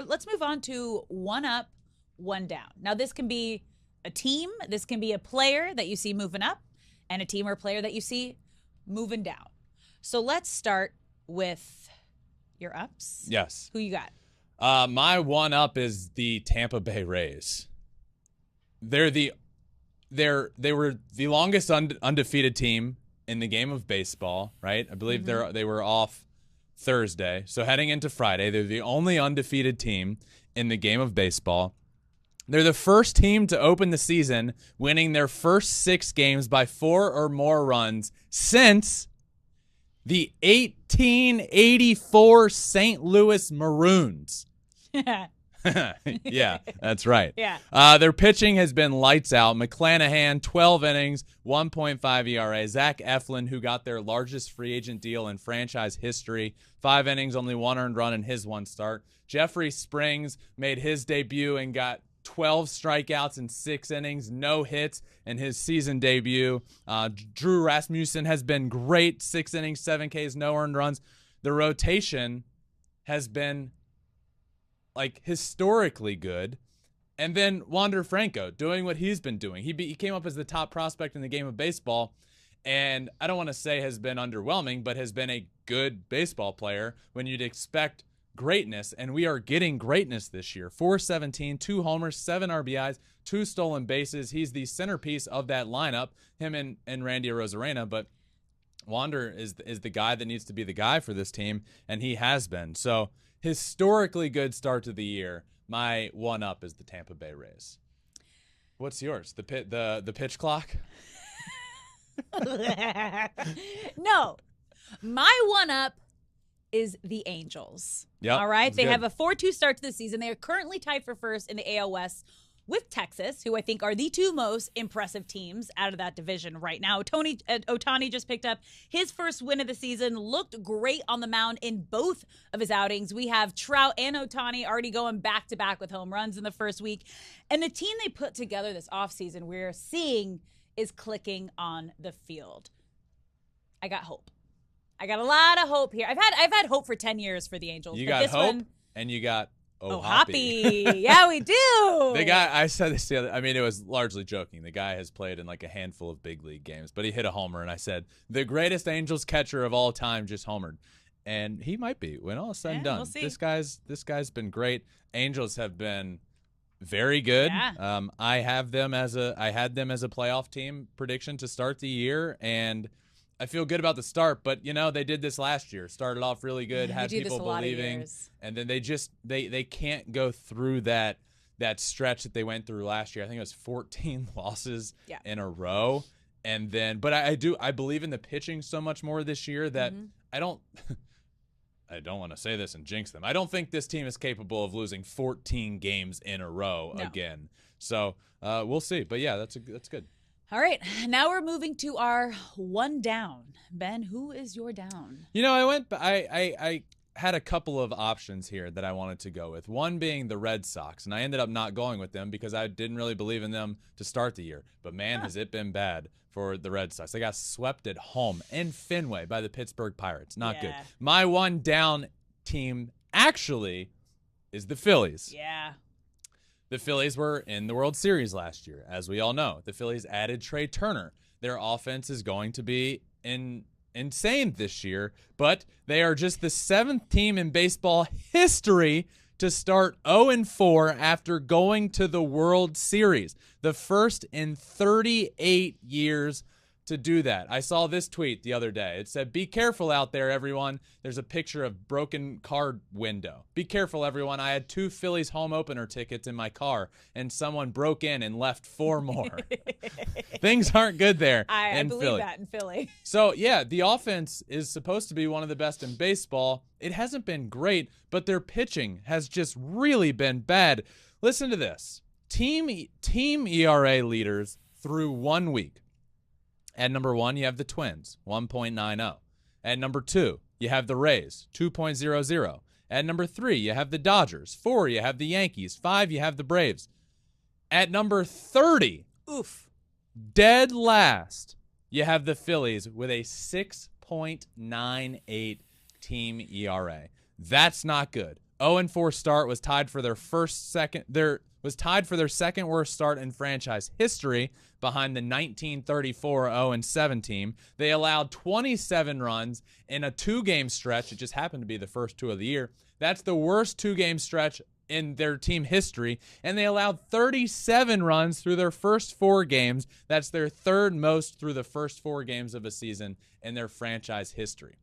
let's move on to one up, one down. Now, this can be a team. This can be a player that you see moving up and a team or a player that you see moving down. So let's start with your ups. Yes. Who you got? My one up is the Tampa Bay Rays. They were the longest undefeated team in the game of baseball, right? I believe they were off Thursday. So heading into Friday, they're the only undefeated team in the game of baseball. They're the first team to open the season winning their first 6 games by 4 or more runs since the 1884 St. Louis Maroons. Yeah, that's right. Yeah. Their pitching has been lights out. McClanahan, 12 innings, 1.5 ERA. Zach Eflin, who got their largest free agent deal in franchise history, 5 innings, only 1 earned run in his 1 start. Jeffrey Springs made his debut and got 12 strikeouts in 6 innings, no hits in his season debut. Drew Rasmussen has been great, 6 innings, 7 Ks, no earned runs. The rotation has been historically good. And then Wander Franco doing what he's been doing. He came up as the top prospect in the game of baseball, and I don't want to say has been underwhelming, but has been a good baseball player when you'd expect greatness, and we are getting greatness this year. 417, 2 homers, 7 RBIs, 2 stolen bases. He's the centerpiece of that lineup, him and Randy Arozarena, but Wander is the guy that needs to be the guy for this team, and he has been. So historically good start to the year. My one up is the Tampa Bay Rays. What's yours? The pitch clock? No. My one up is the Angels. Yep, all right. They good. have a 4-2 start to the season. They are currently tied for first in the AL West with Texas, who I think are the 2 most impressive teams out of that division right now. Ohtani just picked up his first win of the season, looked great on the mound in both of his outings. We have Trout and Ohtani already going back-to-back with home runs in the first week. And the team they put together this offseason we're seeing is clicking on the field. I got hope. I got a lot of hope here. I've had hope for 10 years for the Angels. You but got this hope, one, and you got Hoppy. Yeah, we do. The guy, I said this the other, I mean, it was largely joking. The guy has played in like a handful of big league games, but he hit a homer, and I said, the greatest Angels catcher of all time just homered. And he might be when all is said and done. We'll see. This guy's been great. Angels have been very good. Yeah. I had them as a playoff team prediction to start the year, and I feel good about the start, but they did this last year. Started off really good, had people believing, and then they can't go through that stretch that they went through last year. I think it was 14 losses in a row, and then but I believe in the pitching so much more this year that I don't want to say this and jinx them. I don't think this team is capable of losing 14 games in a row again. So we'll see. But yeah, that's good. All right, now we're moving to our one down. Ben, who is your down? I had a couple of options here that I wanted to go with. One being the Red Sox, and I ended up not going with them because I didn't really believe in them to start the year. But man, has it been bad for the Red Sox. They got swept at home in Fenway by the Pittsburgh Pirates. Not good. My one down team actually is the Phillies. Yeah. The Phillies were in the World Series last year, as we all know. The Phillies added Trey Turner. Their offense is going to be insane this year, but they are just the 7th team in baseball history to start 0-4 after going to the World Series. The first in 38 years to do that. I saw this tweet the other day. It said, "Be careful out there, everyone." There's a picture of broken car window. "Be careful, everyone. I had 2 Phillies home opener tickets in my car, and someone broke in and left 4 more." Things aren't good there I in believe Philly. that in Philly. So, yeah, the offense is supposed to be one of the best in baseball. It hasn't been great, but their pitching has just really been bad. Listen to this. Team ERA leaders through 1 week. At number 1, you have the Twins, 1.90. At number 2, you have the Rays, 2.00. At number 3, you have the Dodgers. 4, you have the Yankees. 5, you have the Braves. At number 30, dead last, you have the Phillies with a 6.98 team ERA. That's not good. 0-4 start was tied for their second worst start in franchise history, behind the 1934 0-7 team. They allowed 27 runs in a 2-game stretch. It just happened to be the first 2 of the year. That's the worst 2-game stretch in their team history, and they allowed 37 runs through their first 4 games. That's their third most through the first 4 games of a season in their franchise history.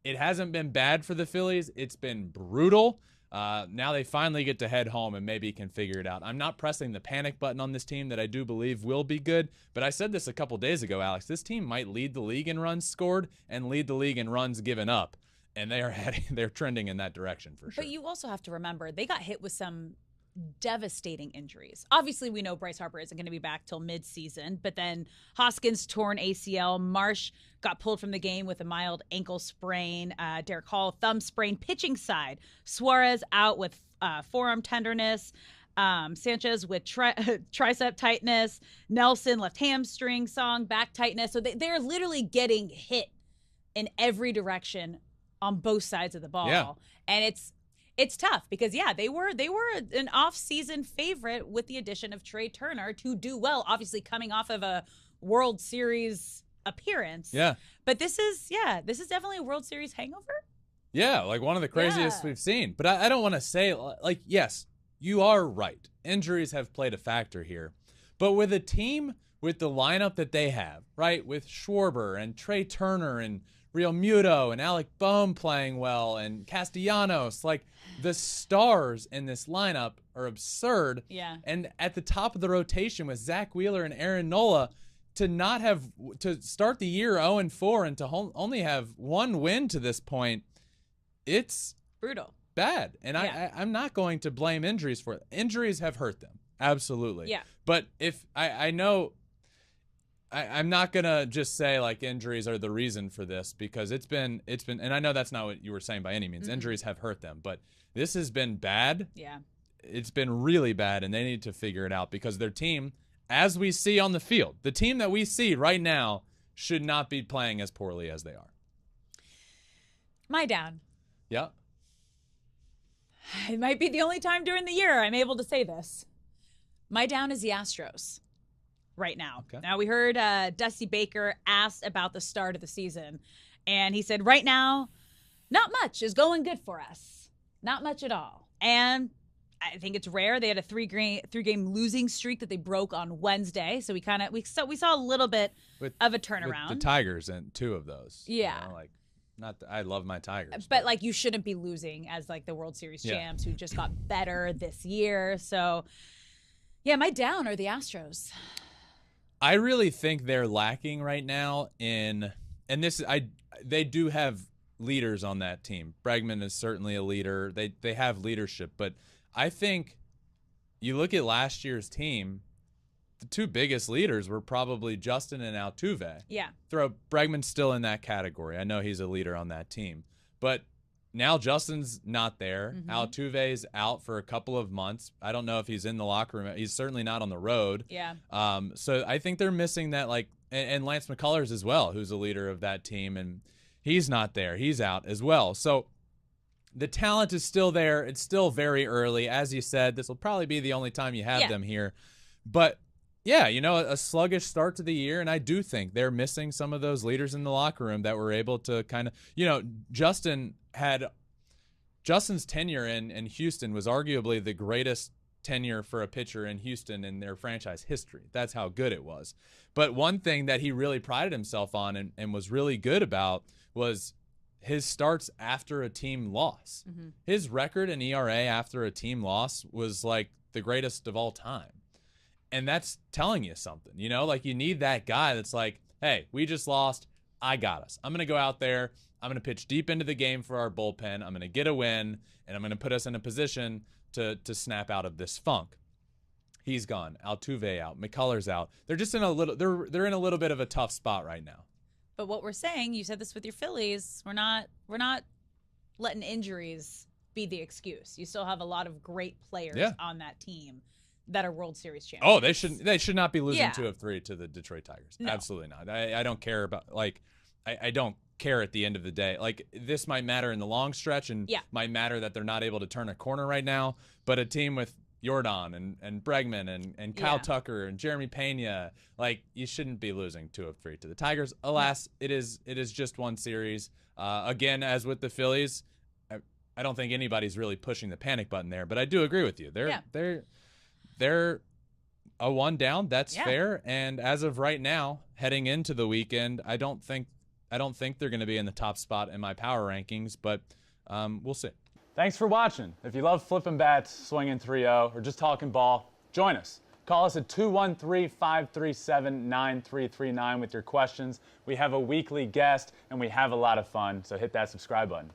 It hasn't been bad for the Phillies. It's been brutal. Now they finally get to head home and maybe can figure it out. I'm not pressing the panic button on this team that I do believe will be good, but I said this a couple days ago, Alex. This team might lead the league in runs scored and lead the league in runs given up. And they're trending in that direction for sure. But you also have to remember, they got hit with some devastating injuries. Obviously, we know Bryce Harper isn't going to be back till mid-season, but then Hoskins torn ACL. Marsh got pulled from the game with a mild ankle sprain. Derek Hall, thumb sprain. Pitching side, Suarez out with forearm tenderness. Sanchez with tricep tightness. Nelson left hamstring, Song back tightness. So they're literally getting hit in every direction on both sides of the ball. Yeah. And it's tough because they were an off-season favorite with the addition of Trey Turner to do well, obviously coming off of a World Series appearance. Yeah. But this is definitely a World Series hangover. Yeah, like one of the craziest we've seen. But I don't want to say, like, yes, you are right. Injuries have played a factor here. But with a team with the lineup that they have, right, with Schwarber and Trey Turner and Real Muto and Alec Bohm playing well and Castellanos, like the stars in this lineup are absurd. Yeah. And at the top of the rotation with Zach Wheeler and Aaron Nola, to start the year 0-4 and to only have 1 win to this point, it's brutal. Bad. And I'm not going to blame injuries for it. Injuries have hurt them. Absolutely. Yeah. But if I know I'm not gonna just say like injuries are the reason for this, because it's been, and I know that's not what you were saying by any means. Mm-hmm. Injuries have hurt them, but this has been bad. Yeah, it's been really bad, and they need to figure it out because their team, as we see on the field, the team that we see right now should not be playing as poorly as they are. My down. Yeah. It might be the only time during the year I'm able to say this. My down is the Astros. Right now. Okay. Now, we heard Dusty Baker asked about the start of the season, and he said, right now, not much is going good for us. Not much at all. And I think it's rare. They had a three-game losing streak that they broke on Wednesday, so we saw a little bit of a turnaround. With the Tigers and 2 of those. Yeah. I love my Tigers. But like, you shouldn't be losing as like the World Series champs who just got better this year. So, yeah, my down are the Astros. I really think they're lacking right now they do have leaders on that team. Bregman is certainly a leader. They have leadership, but I think you look at last year's team, the 2 biggest leaders were probably Justin and Altuve. Yeah. Throw Bregman still in that category. I know he's a leader on that team, but now Justin's not there. Mm-hmm. Altuve's out for a couple of months. I don't know if he's in the locker room. He's certainly not on the road. Yeah. So I think they're missing that, and Lance McCullers as well, who's a leader of that team, and he's not there. He's out as well. So the talent is still there. It's still very early. As you said, this will probably be the only time you have them here. But yeah, a sluggish start to the year, and I do think they're missing some of those leaders in the locker room that were able to kind of, Justin's tenure in Houston was arguably the greatest tenure for a pitcher in Houston in their franchise history. That's how good it was. But one thing that he really prided himself on and was really good about was his starts after a team loss. Mm-hmm. His record in ERA after a team loss was like the greatest of all time. And that's telling you something, you need that guy that's like, hey, we just lost. I got us. I'm going to go out there. I'm going to pitch deep into the game for our bullpen. I'm going to get a win, and I'm going to put us in a position to snap out of this funk. He's gone. Altuve out. McCullers out. They're just in a little bit of a tough spot right now. But what we're saying, you said this with your Phillies, we're not letting injuries be the excuse. You still have a lot of great players on that team that are World Series champions. Oh, they should not be losing 2 of 3 to the Detroit Tigers. No. Absolutely not. I don't care about I don't care at the end of the day. Like, this might matter in the long stretch and might matter that they're not able to turn a corner right now, but a team with Jordan and Bregman and Kyle Tucker and Jeremy Pena, like, you shouldn't be losing 2 of 3 to the Tigers. Alas, it is just one series. Again, as with the Phillies, I don't think anybody's really pushing the panic button there, but I do agree with you. They're a 1 down. That's fair. And as of right now, heading into the weekend, I don't think they're going to be in the top spot in my power rankings, but we'll see. Thanks for watching. If you love Flippin Bats, swinging 3-0, or just talking ball, join us. Call us at 213-537-9339 with your questions. We have a weekly guest, and we have a lot of fun, so hit that subscribe button.